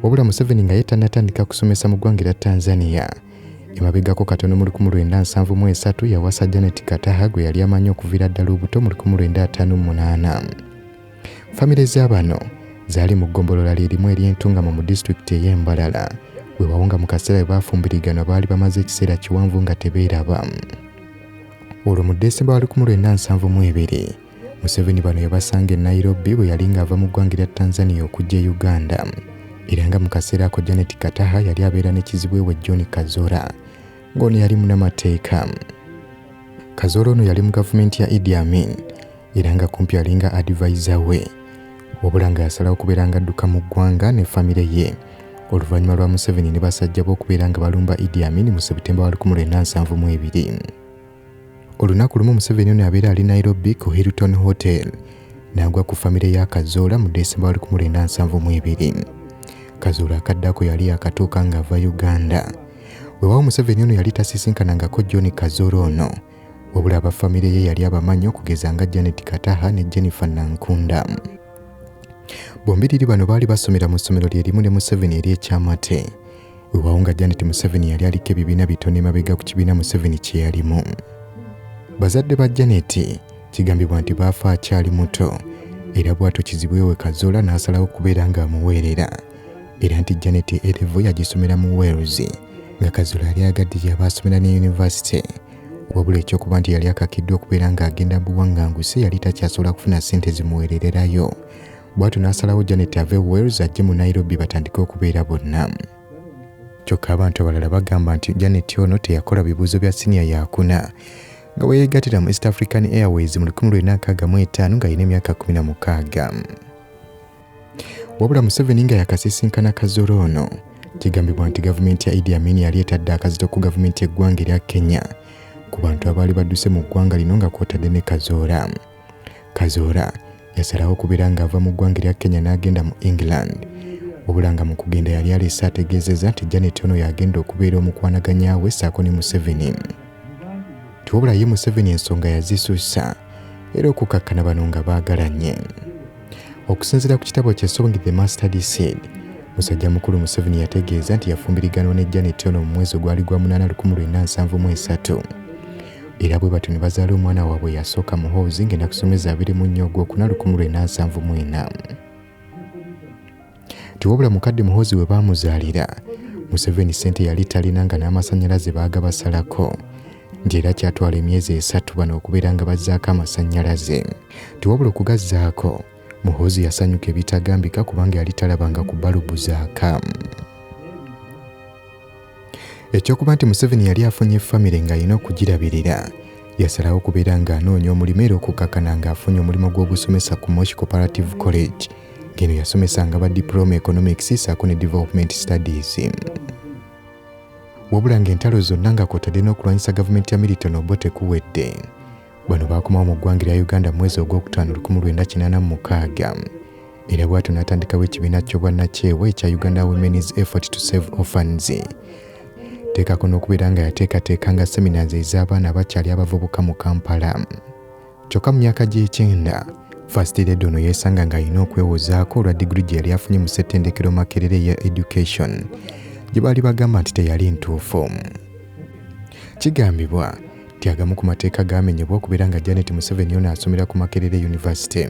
wabula Museveni nga yetanatandika kusomesa mu ggwanga lya Tanzania. Emabegako katono mu 1973 yawasa Janet Kataha gwe yali amanyi okuviira ddala obuto mu 1958. Famire z'abano zaali mu ggombolola lyerimu ery'Entungamo mu disitulikiti ey'Embalala, we bawonga mu kaseera bwe baafumbiriganwa baali bamaze ekiseera kiwanvu nga tebeeraba. Olwo mu Desemba wa 1972 Museveni bano yabasanga e Nairobi bwe yali ng'ava mu ggwanga lya Tanzania okujja e Uganda. Era nga mu kaseera ako Janet Kataha yali abeera n'ekizibwe we John Kazora ng'ono yali munnamateeka. Kazora ono yali mu gavumenti ya Idi Amin era nga kumpi yalinga advisor we, wabula nga yasalawo okubeera nga adduka mu ggwanga ne famire ye oluvannyuma lwa Museveni ne basajja be okubeera nga balumba Idi Amin mu Septemba wa 1972. Olunaku lumu Museveni ono yabeera ali Nairobi ku Hilton Hotel n'agwa ku famire ya Kazora mu Desemba wa 1972. Kazora akaddako yali akatuuka ng'ava Uganda. Weewaawo Museveni ono yali tasisinkanangako John Kazora ono, wabula abafamire ye yali abamanyi okugeza nga Janet Kataha ne Jennifer Nankunda. Bombiriri bano baali basomera mu ssomero lyerimu ne Museveni ery'ekyamate. Weewaawo nga Janet Museveni yali aliko ebibiina bitono emabega ku kibiina Museveni kye yalimu. Bazadde ba Janet kigambibwa nti baafa akyali muto, era bw'atyo kizibwe we Kazora n'asalawo okubeera ng'amuweerera. Era nti Janet Elevo yagisomera mu Wales, nga Kazora yali agadde gy'abaasomera ne yunivasite, wabula ekyokuba nti yali akakiddwa okubeera ng'agenda buwanganguse yali takyasobola kufuna ssente zimuweerererayo. Bw'atyo n'asalawo Janet ave Wales ajje mu Nairobi batandike okubeera bonna. Kyokka abantu abalala bagamba nti Janet ono teyakola bibuuzo bya siniya yakuna, nga we yeegattira mu East African Airways mu 1965 nga alina emyaka 16. Wabula Museveni nga yakasisinkana Kazora ono, kigambibwa nti gavumenti ya Idi Amin yali etadde akazito ku gavumenti y'eggwanga erya Kenya ku bantu abaali badduse mu ggwanga lino nga kwotadde ne Kazora. Kazora yasalawo okubeera ng'ava mu ggwanga erya Kenya n'agenda mu England, wabula nga mu kugenda yali aleese ategeezezza nti Janet ono yagenda okubeera omukwanaganya we ssaako ne Museveni. Wabula ye Museveni ensonga yazisussa era okukakkana bano nga baagalanye. Okusinziira ku kitabo kye Song the Mustard Seed, musajja mukulu Museveni yategeeza nti yafumbiriganwa ne Janet ono mu mwezi gwali gwa 8 1973. Era bwe batyo ne bazaala omwana waabwe yasooka Muhoozi ng'ennaku ssomeza 24 Ogwokuna 1974. Wabula mukadde Muhoozi we baamuzaalira, Museveni ssente yali talina nga n'amasannyalaze baagabasalako, nti era kyatwala emyezi 3 bano okubeera nga bazzaako amasannyalaze. Wabula okugazzaako, Muhoozi yasanyuka ebitagambika kubanga yali talabanga ku balubu zaaka. Ekyokuba nti Museveni yali afunye famire ng'alina okugirabirira, yasalawo okubeera ng'anoonya omulimu era okukakkana ng'afunye omulimu gw'obusomesa ku Moshi Cooperative College, ng'eno yasomesanga ba Diploma Economics ssaako ne Development Studies. Wabula ng'entalo zonna nga kwotadde n'okulwanyisa gavumenti ya Milton Obote kuwedde, bano baakomawo mu ggwanga lya Uganda mu mwezi ogwokutaano 1986, era bw'atyo n'atandikawo ekibiina ky'obwannakyewa ekya Uganda Women's Effort to Save Orphans. Teekako n'okubeera nga yateekateekanga seminars ez'abaana abakyali abavubuka mu Kampala. Kyokka mu myaka gy'ekyenda, First Lady ono yeesanga ng'alina okwewozaako olwa diguli gye yali afunye mu ssettendekero Makerere ya Education, gye baali bagamba nti teyali ntuufu. Kigambibwa nti agamu ku mateeka gaamenyebwa okubeera nga Janet Museveni ono asomera ku Makerere University,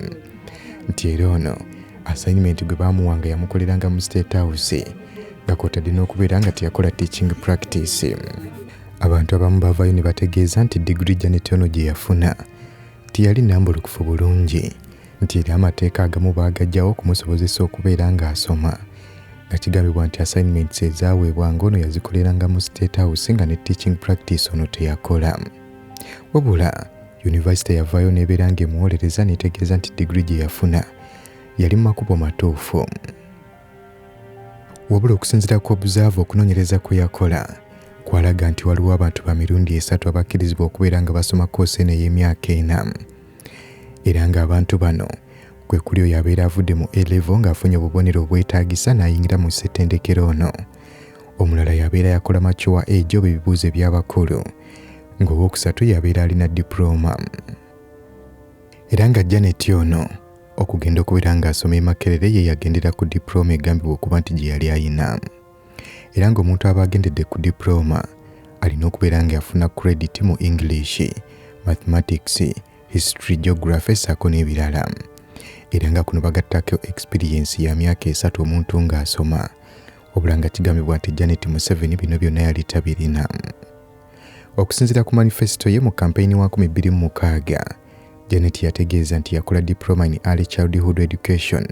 nti era ono assignment gwe baamuwanga yamukoleranga mu State House, nga kwotadde n'okubeera nga teyakola teaching practice. Abantu abamu baavaayo ne bategeeza nti diguli Janet ono gye yafuna tiyali nnambulukufu bulungi, nti era amateeka agamu baagajjawo okumusobozesa okubeera ng'asoma, nga kigambibwa nti assignments ezaaweebwanga ono yazikoleranga mu State House nga ne teaching practice ono teyakola. Wabula University yavaayo n'ebeera ng'emuwolereza n'etegeeza nti diguli gye yafuna yali mu makubo matuufu. Wabula okusinziira ku observe okunoonyereza kwe yakola kwalaga nti waliwo abantu ba mirundi 3 abakkirizibwa okubeera nga basoma koosi eno ey'emyaka 4, era ng'abantu bano kwe kuli oyo abeera avudde mu A-level ng'afunye obubonero obwetaagisa n'ayingira mu ssettendekero ono. Omulala yabeera yakola mature age oba ebibuuzo eby'abakulu, ng'owookusatu yabeera alina diploma. Era nga Janet ono okugenda okubeera ng'asoma e Makerere ye yagendera ku diploma egambibwa okuba nti gye yali ayina. Era ng'omuntu aba agendedde ku diploma alina okubeera ng'afuna credit mu English, Mathematics, History, Geography ssaako n'ebirala. Era nga kuno bagattako experience ya myaka 3 omuntu ng'asoma. Wabula nga kigambibwa nti Janet Museveni bino byonna yali tabirina. Okusinziira ku manifesto ye mu kampeyini wa 2006, Janet yategeeza nti yakola diploma in early childhood education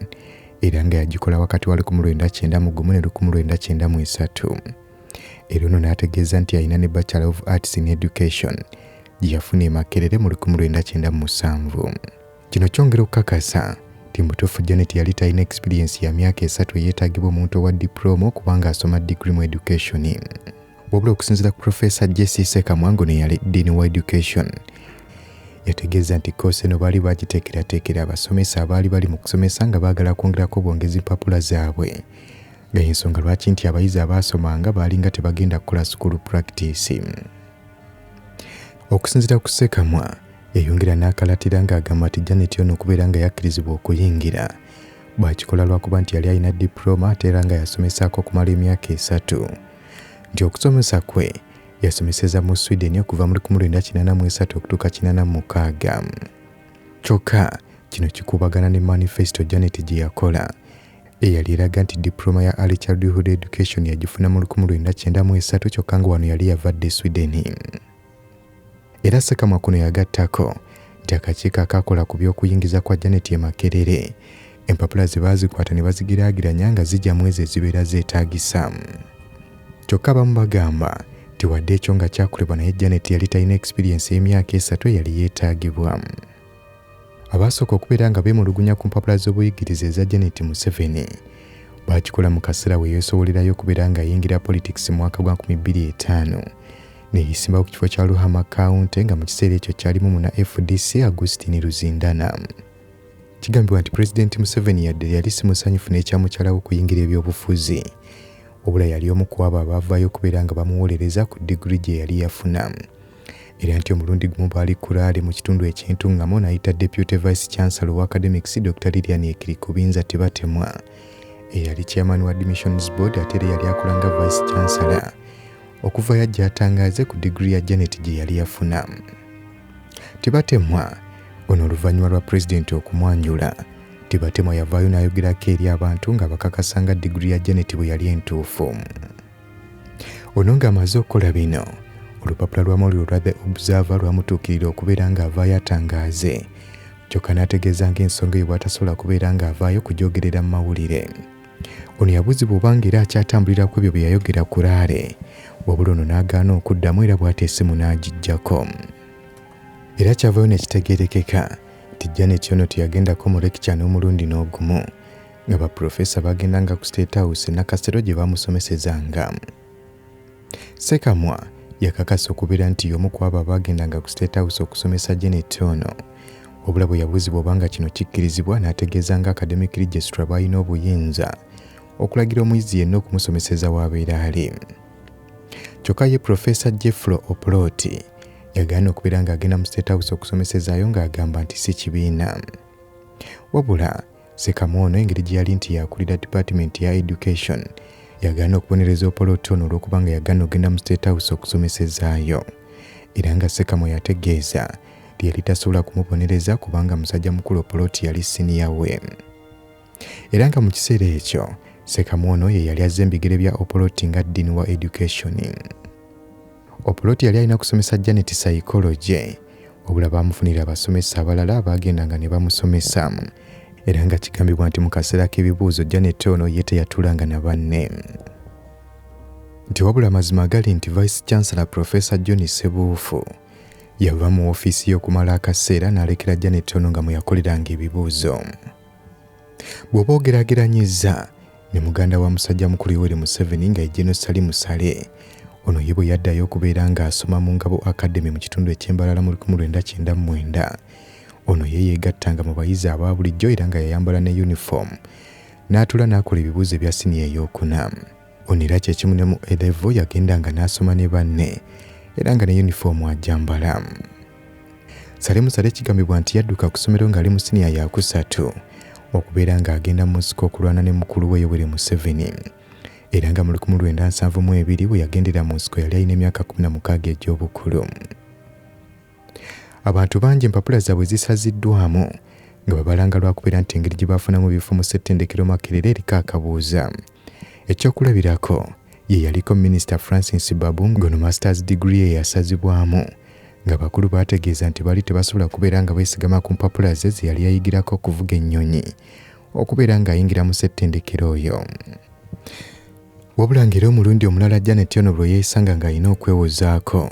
era nga yagikola wakati wa 1991 ne 1993. Era ono n'ategeeza nti alina ne Bachelor of Arts in Education gye yafuna e Makerere mu 1997. Kino kyongera okukakasa nti mutuufu Janet yali talina experience ya myaka 3 eyeetaagibwa omuntu owa diploma okubanga asoma degree mu education. Wabula okusinziira ku Professor Jesse Sekamwango ne yali Dean wa Education, yategeeza nti koose eno baali bagiteekerateekera abasomesa abaali bali mu kusomesa nga baagala kwongerako bwongezi mpapula zaabwe. Nga y'ensonga lwaki nti abayizi abaasomanga baali nga tebagenda kukola school practice. Okusinziira ku Sekamwa, yayongera n'akalatira ng'agamba nti Janet ono okubeera nga yakkirizibwa okuyingira bw'akikola lwakuba nti yali alina diploma ate era nga yasomesaako okumala emyaka 3. Nti okusomesa kwe yasomeseza mu Sweden okuva mu 1983 okutuuka 1986. Kyokka kino kikubagana ne manifesto Janet gye yakola eyali eraga nti diploma ya early childhood education yagifuna mu 1993 kyokka nga wano yali yavadde Sweden. Era Sekamwa kuno yagattako nti akakiiko akakola ku by'okuyingiza kwa Janet e Makerere empapula ze baazikwata ne bazigiraagiranya nga zijja mu ezo ezibeera zeetaagisa. Kyokka abamu bagamba nti wadde ekyo nga kyakolebwa naye Janet yali talina experience y'emyaka 3 yali yeetaagibwa. Abaasooka okubeera nga beemulugunya ku mpapula z'obuyigirize eza Janet Museveni baakikola mu kaseera we yeesobolerayo okubeera ng'ayingira politics mu mwaka gwa 2005 ne yeesimbawo ku kifo kya Ruhama County nga mu kiseera ekyo kyalimu muna FDC Augustine Ruzindana. Kigambibwa nti President Museveni yadde yali si musanyufu n'ekyamukyalawo okuyingira ebyobufuzi, wabula yali omu ku abo abaavaayo okubeera nga bamuwolereza ku diguri gye yali yafuna. Era nti omulundi gumu baali kulaale mu kitundu eky'entuŋŋamo n'ayita Deputy Vice Chancellor wa Academics Dr. Lilian Ekirikubinza Tebatemwa eyali Chairman wa Admissions Board ate era yali akola nga Vice Chancellor okuva yajja atangaaze ku diguri ya Janet gye yali yafuna. Tebatemwa ono oluvannyuma lwa President okumwanjula, Tebatemwa yavaayo n'ayogerako eri abantu nga bakakasa nga diguri ya Janet bwe yali entuufu. Ono ng'amaze okukola bino, olupapula lw'amawulire olwa The Observer lwamutuukirira okubeera ng'avaayo atangaaze, kyokka n'ategeeza ng'ensonga eyo bw'atasobola kubeera ng'avaayo kugyogerera mu mawulire. Ono yabuuzibwa obanga era akyatambulira ku ebyo bye yayogera ku Raale, wabula ono n'agaana okuddamu era bw'ate essimu n'agiggyako. Era kyavaayo ne kitegeerekeka nti Janet ono teyagendako mu lecture n'omulundi n'ogumu, nga baprofesa bagendanga ku State House Nakasero gye baamusomesezanga. Sekamwa yakakasa okubeera nti y'omu ku abo abaagendanga ku State House okusomesa Janet ono, wabula bwe yabuuzibwa obanga kino kikkirizibwa n'ategeeza nga Academic Registrar baalina obuyinza okulagira omuyizi yenna okumusomeseza w'abeera ali. Kyokka ye Professor Jeffro Oploti yagaana okubeera ng'agenda mu State House okusomesezaayo ng'agamba nti si kibiina. Wabula Sekamwa ono engeri gye yali nti yakulira Department ya Education yagaana okubonereza Oploti ono olw'okubanga yagaana okugenda mu State House okusomesezaayo, era nga Sekamwa yategeeza nti yali tasobola kumubonereza kubanga musajja mukulu Oploti yali siniya we. Era nga mu kiseera ekyo Sekamwa ono ye yali azze embigere bya Oploti nga Dean wa Education. Oploti yali alina kusomesa Janet psychology, wabula baamufunira abasomesa abalala abaagendanga ne bamusomesa, era nga kigambibwa nti mu kaseera k'ebibuuzo Janet ono ye teyatuulanga na banne. Nti wabula amazima gali nti Vice Chancellor Professor John Sebuufu yava mu ofiisi y'okumala akaseera n'alekera Janet ono nga mwe yakoleranga ebibuuzo. Bw'oba ogeraageranyizza ne muganda wa musajja mukulu Yoweri Museveni nga ye General Sali Musale, ono ye bwe yaddayo okubeera ng'asoma mu Ngabo Academy mu kitundu eky'Embalala mu 1999, ono ye yeegattanga mu bayizi aba bulijjo era nga yayambala ne uniform n'atuula n'akola ebibuuzo ebya siniya ey'okuna. Ono era kyekimu ne mu A-level yagendanga n'asoma ne banne era nga ne uniform ajambala. Sale Musale kigambibwa nti yadduka ku ssomero ng'ali mu siniya ya 3 okubeera ng'agenda mu Moscow okulwana ne mukulu we Yoweri Museveni. Era nga mu 1972 bwe yagendera mu Moscow yali alina emyaka 16 egy'obukulu. Abantu bangi empapula zaabwe zisaziddwamu nga babalanga lwakubeera nti engeri gye baafunamu ebifo mu ssettendekero Makerere eriko akabuuza. Ekyokulabirako ye yaliko Minisita Francis Baavu ng'ono masters degree ye yasazibwamu nga bakulu baategeeza nti bali tebasobola kubeera nga beesigama ku mpapula ze yali yayigirako okuvuga ennyonyi okubeera ng'ayingira mu ssettendekero oyo. Wabula ng'era omulundi omulala Janet ono bwe yeesanga ng'alina okwewozaako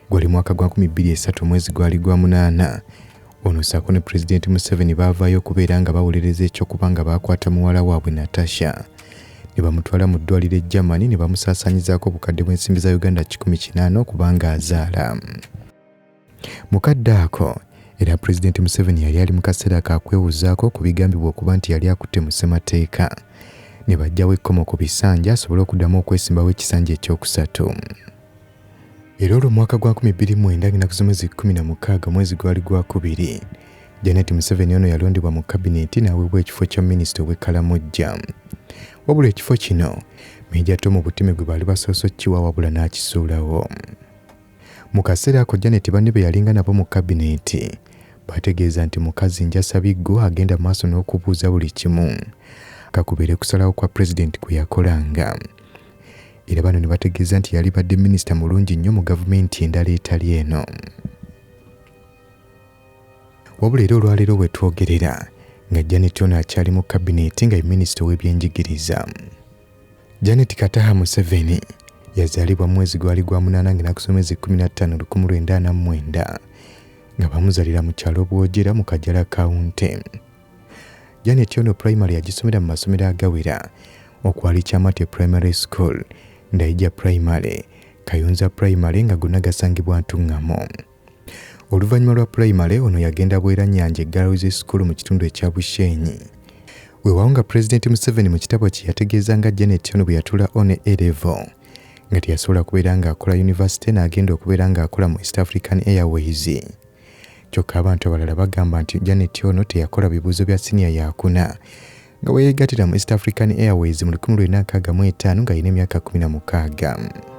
gwali mwaka gwa 2003 mwezi gwali gwa 8 ono ssaako ne Pulezidenti Museveni baavaayo okubeera nga bawolereza ekyokuba nga baakwata muwala waabwe Natasha ne bamutwala mu ddwaliro e Germany ne bamusaasaanyizaako obukadde bw'ensimbi za Uganda 180 kubanga azaala. Mukadde ako era Pulezidenti Museveni yali ali mu kaseera ka kwewozaako ku bigambibwa okuba nti yali akutte mu ssemateeka ne bajjawo ekkomo ku bisanja asobole okuddamu okwesimbawo ekisanja ekyokusatu. Era olwo mwaka gwa 2009 ng'ennaku z'omwezi 16 mwezi gwali gwa 2 Janet Museveni ono yalondebwa mu kabineti n'aweebwa ekifo kya minisita ow'ekkalamujja. Wabula ekifo kino Meeja Tom Butime gwe baali basoose okkiwa wabula n'akisuulawo. Mu kaseera ako Janet banne be yalinga nabo mu kabineti bategeeza nti mukazi Njasabiggo agenda maaso n'okubuuza buli kimu kakubeere kusalawo kwa Pulezidenti kwe yakolanga. Era bano ne bategeeza nti yali badde minisita mulungi nnyo mu gavumenti endala etali eno. Wabula era olwaleero bwe twogerera nga Janet ono akyali mu kabineti nga ye minisita w'ebyenjigiriza. Janet Kataha Museveni yazaalibwa mwezi gwali gwa 8 ng'ennaku z'omwezi 15 1949 nga bamuzalira mu kyalo Bwojera mu Kajala Kawunti. Janet ono primary yagisomera mu masomero agawera okwali Kyamate Primary School, Ndayija Primary, Kayunza Primary nga gonna gasangibwa Ntungamo. Oluvannyuma lwa primary ono yagenda Bwerannyanja Girls School mu kitundu ekya Bushenyi. Weewaawo nga Pulezidenti Museveni mu kitabo kye yategeeza nga Janet ono bwe yatuula on A-level nga teyasobola kubeera ng'akola university n'agenda okubeera ng'akola mu East African Airways. Kyokka abantu abalala bagamba nti Janet ono teyakola bibuuzo bya senior yakuna nga weyeegattira mu East African Airways mu 1965 ng'alina emyaka 16.